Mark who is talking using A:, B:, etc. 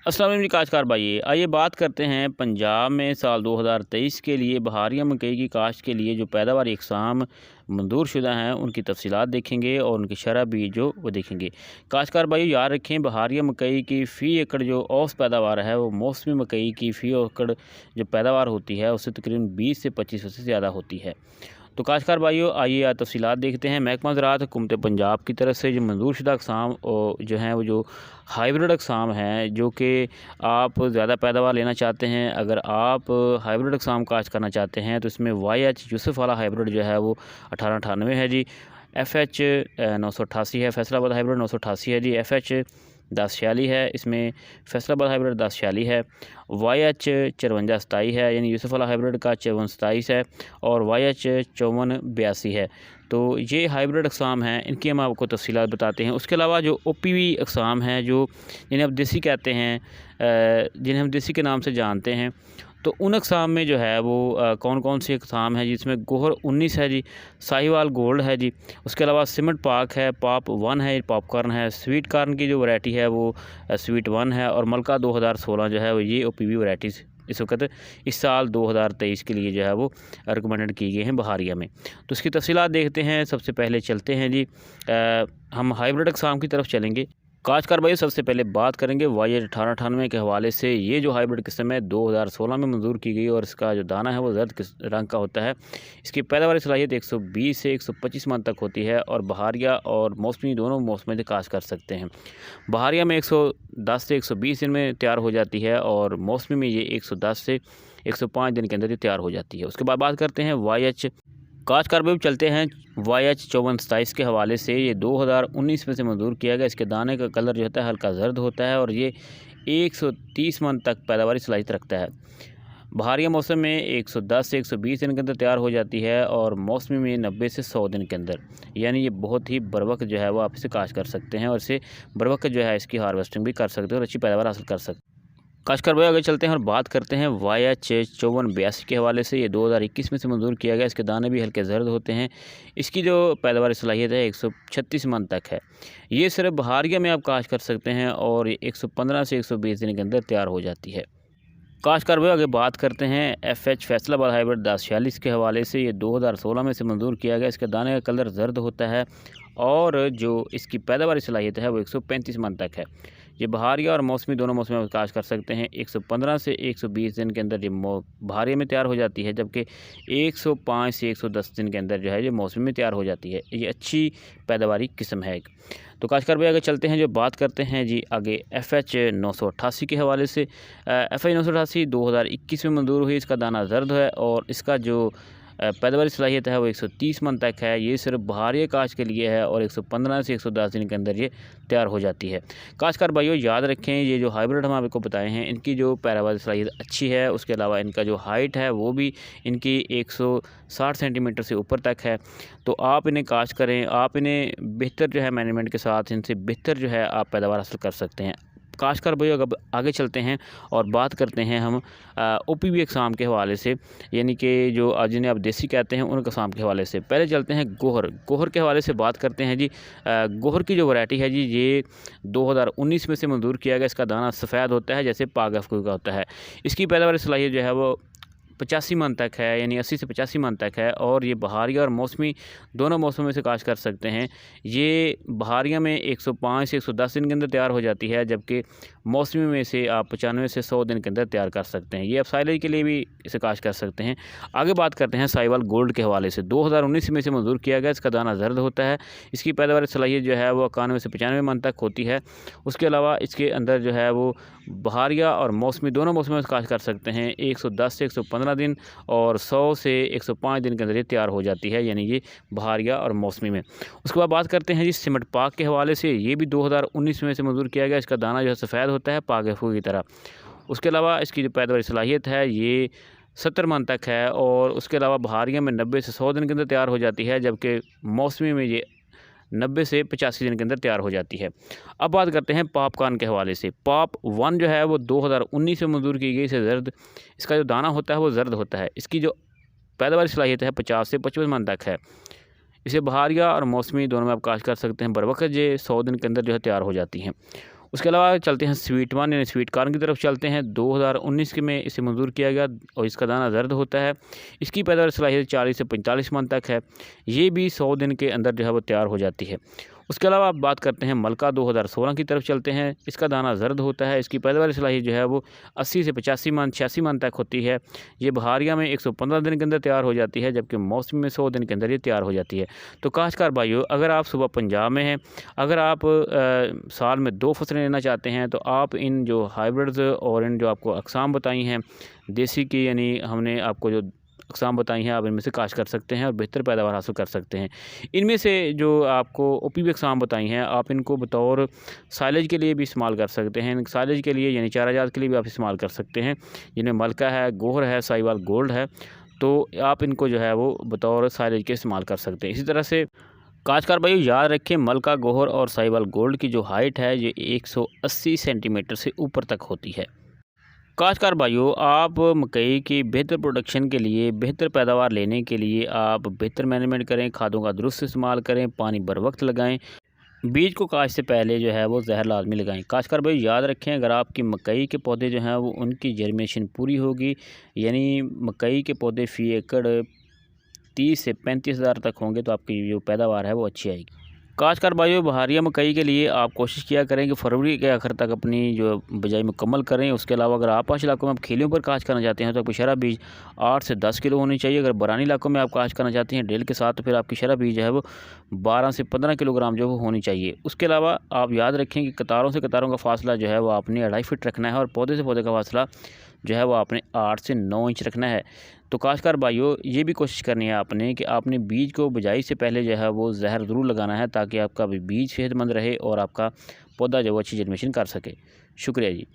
A: अस्सलाम वालेकुम काश्तकार भाई, आइए बात करते हैं पंजाब में साल 2023 के लिए बहारिया मकई की काश्त के लिए जो पैदावार इकसाम मंजूर शुदा हैं उनकी तफसीलात देखेंगे और उनकी शरह भी जो वो देखेंगे। काश्तकार भाई याद रखें, बहारिया मकई की फ़ी एकड़ जो औसत पैदावार है वो मौसमी मकई की फ़ी एकड़ जो पैदावार होती है उससे तकरीबन 20 से 25% ज़्यादा होती है। तो काश्तकार भाइयों आइए तफसीलात देखते हैं। महकमा ज़राअत हुकूमत पंजाब की तरफ से जो मंजूर शुदा अक़साम जो हैं वो जो हाइब्रिड अक़साम हैं, जो कि आप ज़्यादा पैदावार लेना चाहते हैं, अगर आप हाइब्रिड अक़साम काश्त करना चाहते हैं तो इसमें YH यूसुफ़ वाला हाइब्रिड जो है वो 1898 है जी। FH 988 है, फैसलाबाद हाइब्रिड 988 है जी। FH 1046 है, इसमें फैसलाबाद हाइब्रिड 1046 है। YH 5427 है, यानी यूसुफ़ वाला हाइब्रिड का 5427 है, और YH 5482 है। तो ये हाइब्रिड अक़साम हैं, इनकी हम आपको तफ़सीलात बताते हैं। उसके अलावा जो OPV अक़साम हैं, जो जिन्हें आप देसी कहते हैं, जिन्हें हम देसी के नाम से जानते हैं, तो उन अक़साम में जो है वो कौन कौन सी अक़साम है, जिसमें गोहर 19 है जी, साहिवाल गोल्ड है जी। उसके अलावा सिमट पाक है, पॉप 1 है, पॉपकॉर्न है, स्वीट कॉर्न की जो वैरायटी है वो स्वीट 1 है, और मलका 2016 जो है वो ये OPV वैरायटीज़ इस वक्त इस साल 2023 के लिए जो है वो रिकमेंडेड की गई हैं बहारिया में। तो इसकी तफसीलात देखते हैं। सबसे पहले चलते हैं जी, हम हाइब्रिड अक़साम की तरफ चलेंगे। काश्तकार भाई सबसे पहले बात करेंगे YH 1898 के हवाले से। ये जो हाइब्रिड किस्म है 2016 में मंजूर की गई और इसका जो दाना है वो जर्द रंग का होता है। इसकी पैदावारी सलाहियत 120 से 125 मन तक होती है, और बहारिया और मौसमी दोनों मौसम में काश्त कर सकते हैं। बहारिया में 110 से 120 दिन में तैयार हो जाती है, और मौसमी में ये 110 से 105 दिन के अंदर ये तैयार हो जाती है। उसके बाद बात करते हैं YH काश्तकार भाई चलते हैं YH 5427 के हवाले से। ये 2019 में से मंजूर किया गया। इसके दाने का कलर जो होता है हल्का जर्द होता है, और ये 130 मन तक पैदावारी सलाहियत रखता है। बहारिया मौसम में 110 से 120 दिन के अंदर तैयार हो जाती है, और मौसमी में 90 से 100 दिन के अंदर, यानी ये बहुत ही बरवक्त जो है वो आप इसे काश्त कर सकते हैं, और इसे बरवक्त जो है इसकी हार्वेस्टिंग भी कर सकते हैं और अच्छी पैदावार हासिल कर सकते हैं। काश्तकार भाई आगे चलते हैं और बात करते हैं YH 5482 के हवाले से। ये 2021 में से मंजूर किया गया। इसके दाने भी हल्के जर्द होते हैं। इसकी जो पैदावार सलाहियत है 136 मन तक है। ये सिर्फ बहारिया में आप काश्त कर सकते हैं, और 115 से 120 दिन के अंदर तैयार हो जाती है। काश्तकार भाई आगे बात करते हैं FH फैसलाबाद हाइब्रिड 1046 के हवाले से। ये 2016 में से मंजूर किया गया। इसके दाने का कलर जर्द होता है, और जो इसकी पैदावारी सलाहियत है वो 135 मन तक है। ये बहारिया और मौसमी दोनों मौसम में काश्त कर सकते हैं। 115 से 120 दिन के अंदर ये बहारिया में तैयार हो जाती है, जबकि 105 से 110 दिन के अंदर जो है ये मौसमी में तैयार हो जाती है। ये अच्छी पैदावारी किस्म है एक। तो काश्तकार भाई आगे चलते हैं, जो बात करते हैं जी आगे FH 988 के हवाले से। FH 988 2021 में मंजूर हुई। इसका दाना जर्द है, और इसका जो पैदावारी सलाहियत है वो 130 मन तक है। ये सिर्फ बहारिया काश्त के लिए है, और 115 से 110 दिन के अंदर ये तैयार हो जाती है। काश्तकार भाइयों याद रखें, ये जो हाइब्रिड हम आपको बताए हैं इनकी जो पैदावारी सलाहियत अच्छी है। उसके अलावा इनका जो हाइट है वो भी इनकी 160 सेंटीमीटर से ऊपर तक है। तो आप इन्हें काश्त करें, आप इन्हें बेहतर जो है मैनेजमेंट के साथ इनसे बेहतर जो है आप पैदावार हासिल कर सकते हैं। काश्तकार भाई अब आगे चलते हैं और बात करते हैं हम OPV अक़साम के हवाले से, यानी कि जो जिन्हें आप देसी कहते हैं उन अक़साम के हवाले से। पहले चलते हैं गोहर के हवाले से बात करते हैं जी। गोहर की जो वैरायटी है जी, ये 2019 में से मंजूर किया गया। इसका दाना सफ़ेद होता है जैसे पाक अफ़ग़ू का होता है। इसकी पैदावारी सलाहियत जो है वो 85 मन तक है, यानी 80 से 85 मन तक है, और ये बहारिया और मौसमी दोनों मौसमों में से काश्त कर सकते हैं। ये बहारिया में 105 से 110 दिन के अंदर तैयार हो जाती है, जबकि मौसमी में से आप 95 से 100 दिन के अंदर तैयार कर सकते हैं। ये आप साइलेज के लिए भी इसे काश्त कर सकते हैं। आगे बात करते हैं साहिवाल गोल्ड के हवाले से। 2019 में से मंजूर किया गया। इसका दाना जर्द होता है। इसकी पैदावार सलाहियत जो है वो 91 से 95 मन तक होती है। उसके अलावा इसके अंदर जो है वो बहारिया और मौसमी दोनों मौसमों में काश्त कर सकते हैं। 110 से 115 दिन और 100 से 105 दिन के अंदर ये तैयार हो जाती है, यानी ये बहारिया और मौसमी में। उसके बाद बात करते हैं जी सिमट पाक के हवाले से। ये भी 2019 में से मंजूर किया गया। इसका दाना जो है सफ़ेद होता है पाक अफ़ग़ू की तरह। उसके अलावा इसकी जो पैदावारी सलाहियत है ये 70 मन तक है, और उसके अलावा बहारिया में 90 से 100 दिन के अंदर तैयार हो जाती है, जबकि मौसमी में ये 90 से 85 दिन के अंदर तैयार हो जाती है। अब बात करते हैं पॉपकॉर्न के हवाले से। पॉप 1 जो है वो 2019 में मंजूर की गई। इसे जर्द इसका जो दाना होता है वो जर्द होता है। इसकी जो पैदावारी सलाहियत है 50 से 55 मन तक है। इसे बहारिया और मौसमी दोनों में आप काश्त कर सकते हैं। बरवक़्त ये 100 दिन के अंदर जो है तैयार हो जाती हैं। उसके अलावा चलते हैं स्वीट वन यानी स्वीट कॉर्न की तरफ चलते हैं। 2019 के में इसे मंजूर किया गया और इसका दाना जर्द होता है। इसकी पैदावार सलाहियत 40 से 45 मन तक है। ये भी 100 दिन के अंदर जो है वो तैयार हो जाती है। उसके अलावा आप बात करते हैं मलका 2016 की तरफ चलते हैं। इसका दाना जर्द होता है। इसकी पैदावार सलाहियत जो है वो 80 से 85 मन 86 मन तक होती है। ये बहारिया में 115 दिन के अंदर तैयार हो जाती है, जबकि मौसम में 100 दिन के अंदर ये तैयार हो जाती है। तो काश्तकार भाइयों, अगर आप सुबह पंजाब में हैं, अगर आप साल में 2 फसलें लेना चाहते हैं, तो आप इन जो हाइब्रिड्स और इन जो आपको अक़साम बताई हैं देसी की, यानी हमने आपको जो अक़साम बताई हैं, आप इनमें से काश्त कर सकते हैं और बेहतर पैदावार हासिल कर सकते हैं। इनमें से जो आपको ओपीवी अक़साम बताई हैं, आप इनको बतौर साइलेज के लिए भी इस्तेमाल कर सकते हैं। साइलेज के लिए यानी चारा जात के लिए भी आप इस्तेमाल कर सकते हैं। जिनमें मलका है, गोहर है, साहिवाल गोल्ड है, तो आप इनको जो है वो बतौर साइलेज के इस्तेमाल कर सकते हैं। इसी तरह से काश्तकार भाइयों, याद रखें मलका, गोहर और साहिवाल गोल्ड की जो हाइट है ये 180 सेंटीमीटर से ऊपर तक होती है। काश्तकार भाइयों, आप मकई की बेहतर प्रोडक्शन के लिए, बेहतर पैदावार लेने के लिए आप बेहतर मैनेजमेंट करें, खादों का दुरुस्त इस्तेमाल करें, पानी बर वक्त लगाएं, बीज को काश्त से पहले जो है वो जहर लाजमी लगाएं। काश्तकार भाई याद रखें, अगर आपकी मकई के पौधे जो हैं वो उनकी जर्मिनेशन पूरी होगी, यानी मकई के पौधे फ़ी एकड़ 30 से 35 हज़ार तक होंगे, तो आपकी जो पैदावार है वो अच्छी आएगी। काश्तकार भाइयों, बहारिया मकई के लिए आप कोशिश किया करें कि फरवरी के आखिर तक अपनी जो बिजाई मुकम्मल करें। उसके अलावा अगर आपाश इलाकों में आप खेलियों पर काश्त करना चाहते हैं तो आपकी शरह बीज 8 से 10 किलो होनी चाहिए। अगर बरानी इलाकों में आप काश्त करना चाहते हैं ड्रिल के साथ, तो फिर आपकी शरह बीज जो है वो 12 से 15 किलोग्राम जो वो होनी चाहिए। उसके अलावा आप याद रखें कि कतारों से कतारों का फासला जो है वो आपने 2.5 फीट रखना है और पौधे से पौधे का फासला जो है वो आपने 8 से 9 इंच रखना है। तो काश्तकार भाइयों, ये भी कोशिश करनी है आपने कि आपने बीज को बिजाई से पहले जो है वो जहर ज़रूर लगाना है, ताकि आपका बीज सेहतमंद रहे और आपका पौधा जो वो अच्छी जर्मिनेशन कर सके। शुक्रिया जी।